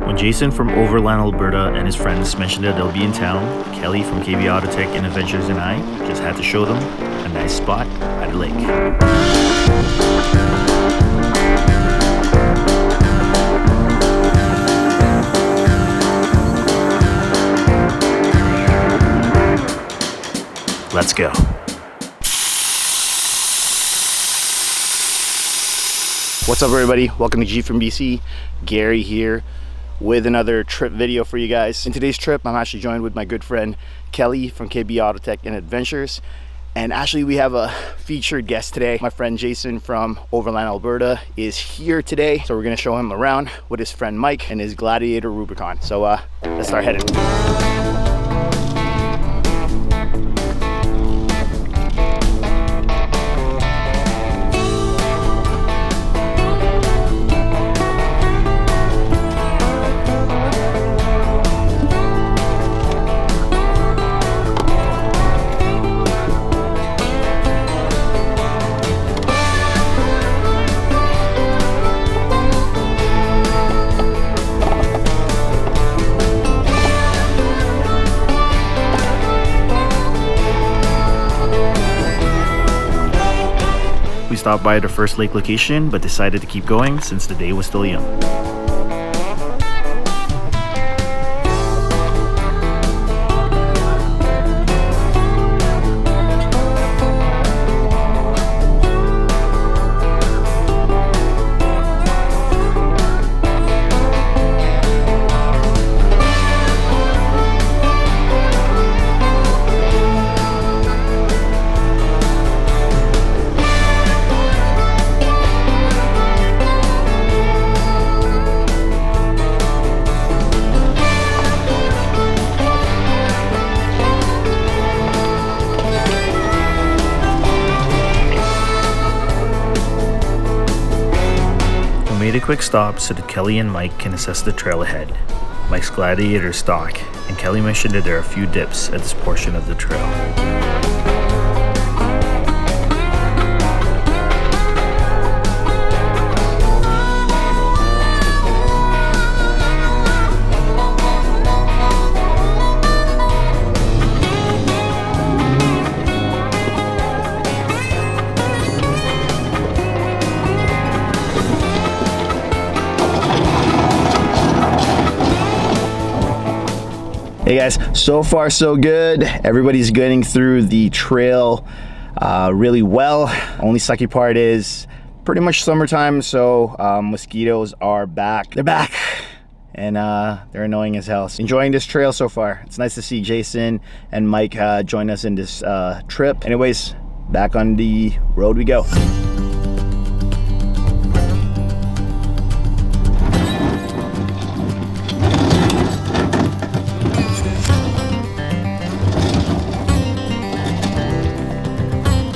When Jason from Overland, Alberta and his friends mentioned that they'll be in town, Kelly from KB Autotech and Adventures and I just had to show them a nice spot by the lake. Let's go. What's up, everybody? Welcome to G from BC. Gary here with another trip video for you guys. In today's trip, I'm actually joined with my good friend Kelly from KB Autotech and Adventures. And actually, we have a featured guest today. My friend Jason from Overland, Alberta is here today. So we're gonna show him around with his friend Mike and his Gladiator Rubicon. So let's start heading. We stopped by the first lake location, but decided to keep going since the day was still young. Made a quick stop so that Kelly and Mike can assess the trail ahead. Mike's Gladiator stock, and Kelly mentioned that there are a few dips at this portion of the trail. Hey guys, so far so good. Everybody's getting through the trail really well. Only sucky part is pretty much summertime, so mosquitoes are back. They're back, and they're annoying as hell. Enjoying this trail so far. It's nice to see Jason and Mike join us in this trip. Anyways, back on the road we go.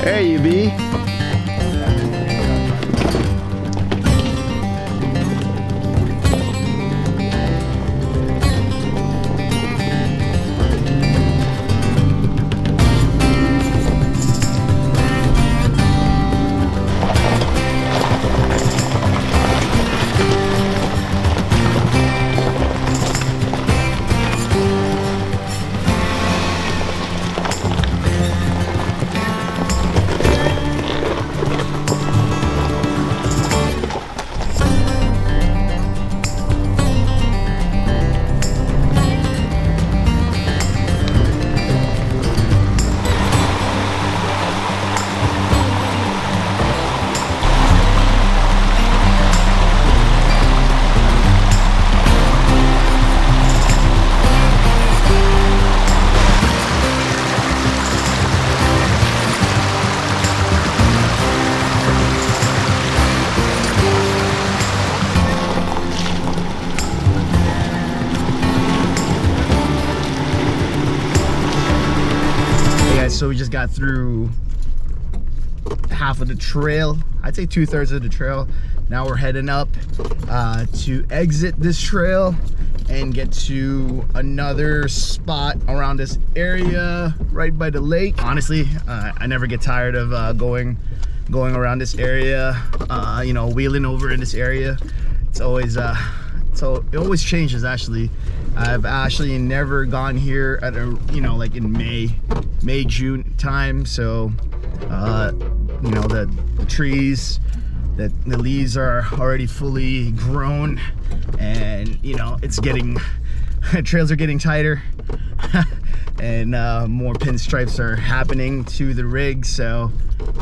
There you be. So we just got through half of the trail. I'd say 2/3 of the trail. Now we're heading up to exit this trail and get to another spot around this area right by the lake. Honestly, I never get tired of going around this area, you know, wheeling over in this area. It's always So it always changes. Actually, I've actually never gone here at a, you know, like in May, June time. So you know, the trees, the leaves are already fully grown, and you know, it's getting trails are getting tighter. And more pinstripes are happening to the rig. So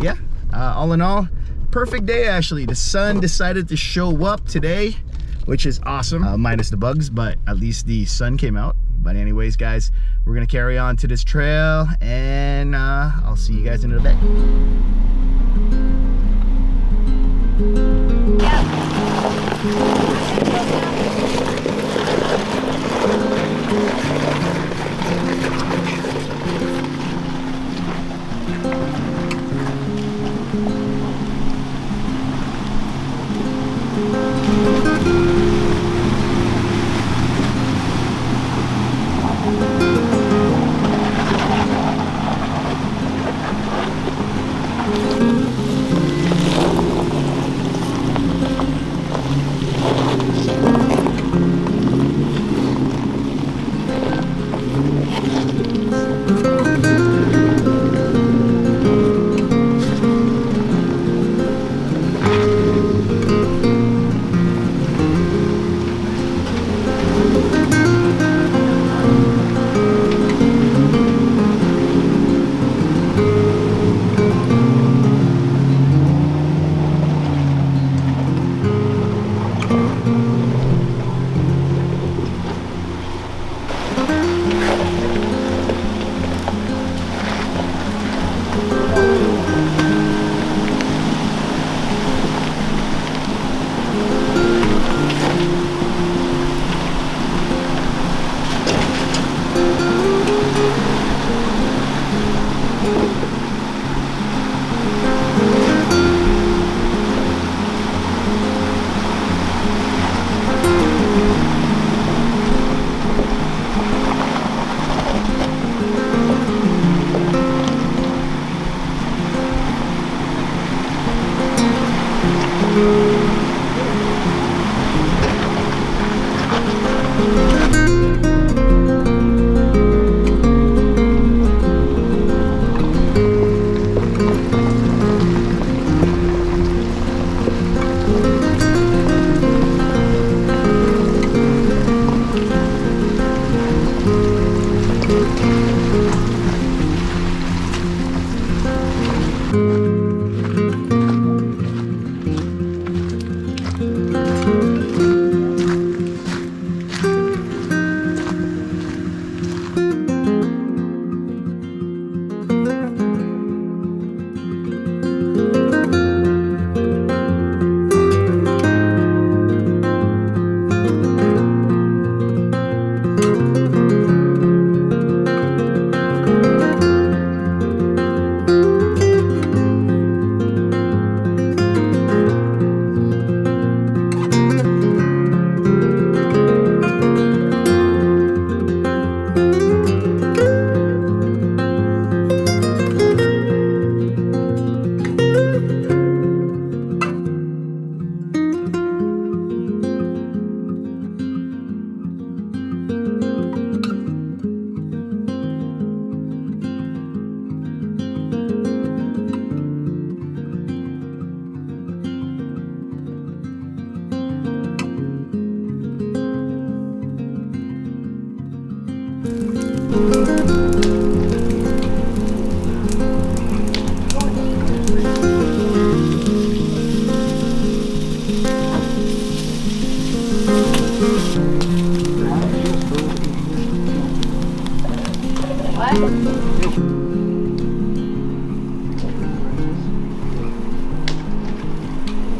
yeah, all in all, perfect day. Actually, the sun decided to show up today, which is awesome, minus the bugs, but at least the sun came out. But anyways, guys, we're gonna carry on to this trail, and I'll see you guys in a bit.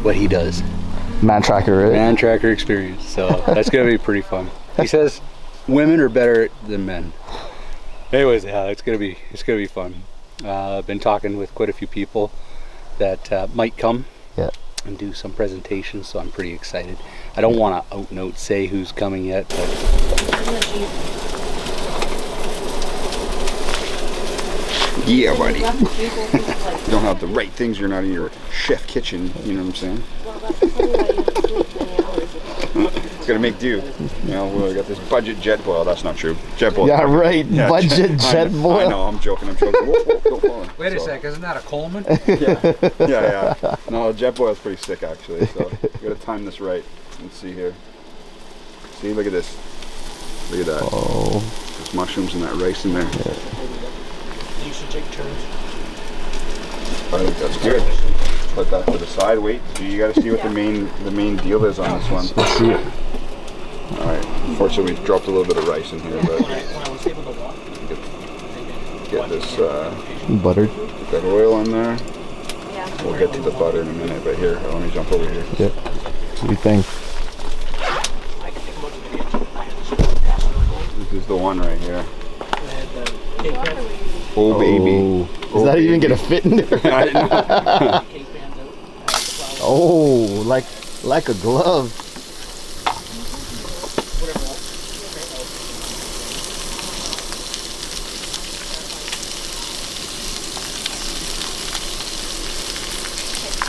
What he does. Man tracker, right? Man tracker experience. So that's gonna be pretty fun. He says women are better than men. Anyways, yeah, it's gonna be fun. I've been talking with quite a few people that might come and do some presentations, so I'm pretty excited. I don't want to out and out say who's coming yet, but Yeah, buddy. You don't have the right things, you're not in your chef kitchen, you know what I'm saying? It's gonna make do. You know, we got this budget jet boil. That's not true. Jet boil. Yeah, right. Yeah, budget jet boil. I know, I'm joking. Whoa, don't fall in. Wait a sec, isn't that a Coleman? Yeah. No, jet boil is pretty sick actually. So you gotta time this right. Let's see here. See, look at this. Look at that. Oh. There's mushrooms and that rice in there. Yeah. You should take turns. I think that's good. Put that to the side. Wait, you got to see what the main deal is on this one. Let's see it. All right. Unfortunately, we dropped a little bit of rice in here, but get this Buttered. get that oil in there. We'll get to the butter in a minute, but here, let me jump over here. Yep. What do you think? This is the one right here. Oh baby. Is that even gonna fit in there? Oh, like a glove.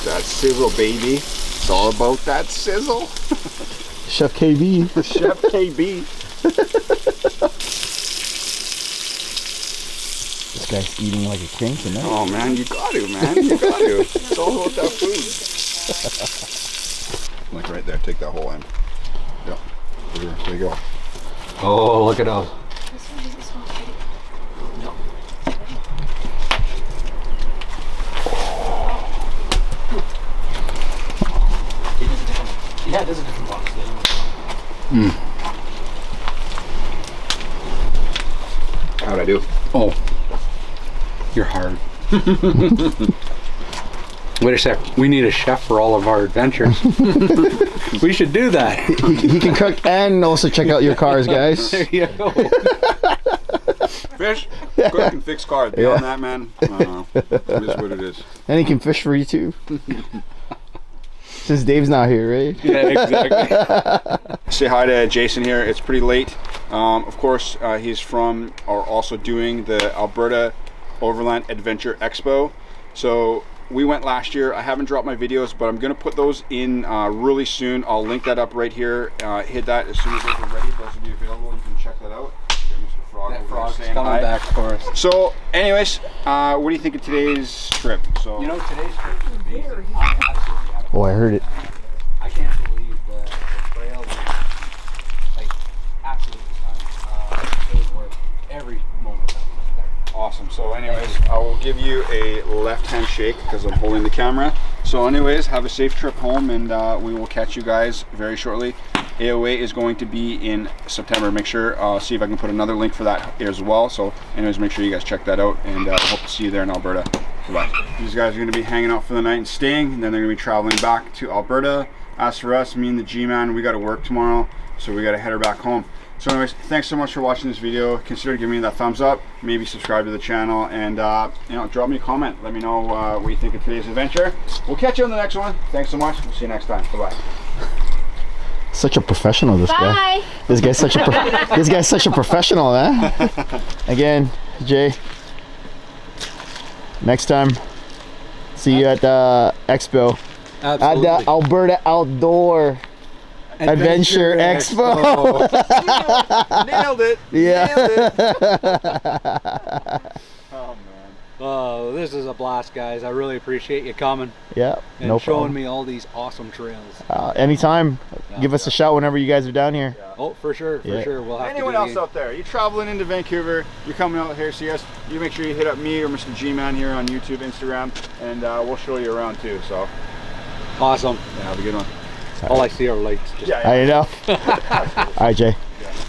That sizzle, baby. It's all about that sizzle. Chef KB. Chef KB. This guy's eating like a king tonight. Oh man, you got to, man. You got to. It's all about that food. Like right there, take that whole end. Yeah. There you go. Oh, look at those. Yeah, there's a different box. How'd I do? Oh, you're hard. Wait a sec. We need a chef for all of our adventures. We should do that. He can cook and also check out your cars, guys. There you go. Fish, cook and fix cars. Beyond that, man, I don't know. It is what it is. And he can fish for you too. Since Dave's not here, right? Yeah, exactly. Say hi to Jason here. It's pretty late. Of course, he's from or also doing the Alberta Overland Adventure Expo. So we went last year. I haven't dropped my videos, but I'm gonna put those in really soon. I'll link that up right here. Hit that as soon as those are ready. Those will be available. You can check that out. Mr. Frog That over there frog's saying coming hi. back for us. So, anyways, what do you think of today's trip? So, You know, today's trip is amazing. I'm absolutely out of Oh, I heard it. I can't believe the trail was like absolutely stunning. It was worth every moment that we was there. awesome. So, anyways, I will give you a left-hand shake because I'm holding the camera. So, anyways, have a safe trip home, and we will catch you guys very shortly. AOA is going to be in September. Make sure, see if I can put another link for that as well. So, anyways, make sure you guys check that out, and I hope to see you there in Alberta. Goodbye. These guys are going to be hanging out for the night and staying, and then they're going to be traveling back to Alberta. As for us, me and the G-Man, we got to work tomorrow, so we got to head her back home. So anyways, thanks so much for watching this video. Consider giving me that thumbs up, maybe subscribe to the channel, and you know, drop me a comment. Let me know what you think of today's adventure. We'll catch you on the next one. Thanks so much. We'll see you next time. Bye-bye. Such a professional, this guy. This guy's such a this guy's such a professional, man. Again, Jay. Next time, see you at the expo. Absolutely. At the Alberta Outdoor Adventure Expo. Nailed it. Yeah. Nailed it. Oh, man. Oh, this is a blast, guys. I really appreciate you coming Yeah. and No showing problem. me all these awesome trails. Anytime, give us a shout whenever you guys are down here. Oh, for sure, for Yeah. sure. We'll have Anyone to do else out there, you're traveling into Vancouver, you're coming out here, see us, you make sure you hit up me or Mr. G-Man here on YouTube, Instagram, and we'll show you around too. So, Awesome. yeah, have a good one. All I see are lights. I know. All right, Jay.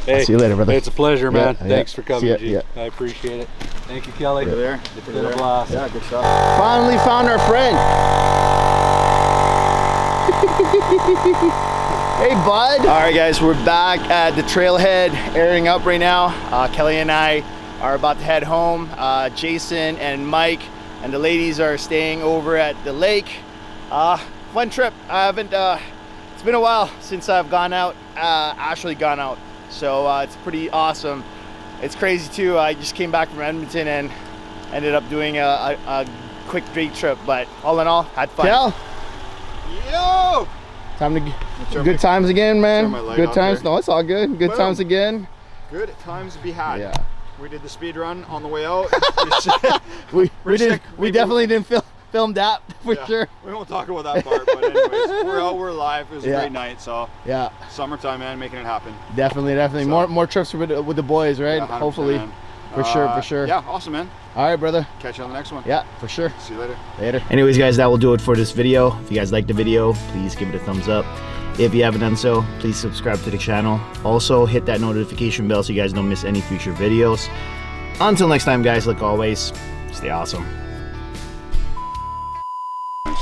Hey, See you later, brother. It's a pleasure, man. Yeah, Thanks yeah. for coming, See ya, G. yeah. I appreciate it. Thank you, Kelly. Over there. It's been a blast. Yeah, good stuff. Finally found our friend. Hey, bud. All right, guys, we're back at the trailhead, airing up right now. Kelly and I are about to head home. Jason and Mike and the ladies are staying over at the lake. Fun trip. I haven't. It's been a while since I've gone out, actually gone out. So it's pretty awesome. It's crazy too. I just came back from Edmonton and ended up doing a quick day trip, but all in all, had fun. Cal, Yo! time to good times again, man. Good times. No, it's all good. Good times again. Good times to be had. Yeah. We did the speed run on the way out. we definitely didn't film that for sure. We won't talk about that part, but anyways, we're out, we're live. It was a great night, so yeah. Summertime, man, making it happen. Definitely. So, more trips with the boys, right? Yeah, hopefully. man. For sure. Yeah, awesome, man. All right, brother. Catch you on the next one. Yeah, for sure. See you later. Later. Anyways, guys, that will do it for this video. If you guys liked the video, please give it a thumbs up. If you haven't done so, please subscribe to the channel. Also, hit that notification bell so you guys don't miss any future videos. Until next time, guys, like always, stay awesome.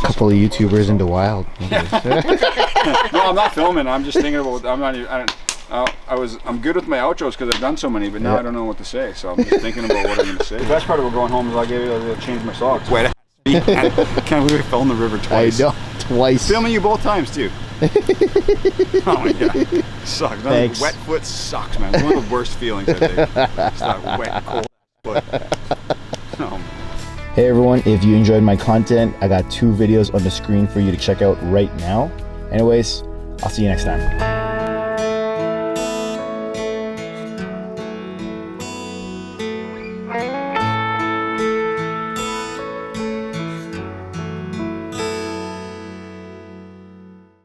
Couple of YouTubers in the wild. No, I'm not filming. I'm just thinking about. I'm not even. I'm good with my outros because I've done so many, but now I don't know what to say. So I'm just thinking about what I'm going to say. The best part about going home is I'll change my socks. Wait, I can't believe I fell in the river twice. I know, twice. Filming you both times too. Oh my god, sucks. Thanks. Wet foot sucks, man. It's one of the worst feelings I think. It's that wet, cold foot. Oh, man. Hey everyone, if you enjoyed my content, I got 2 videos on the screen for you to check out right now. Anyways, I'll see you next time.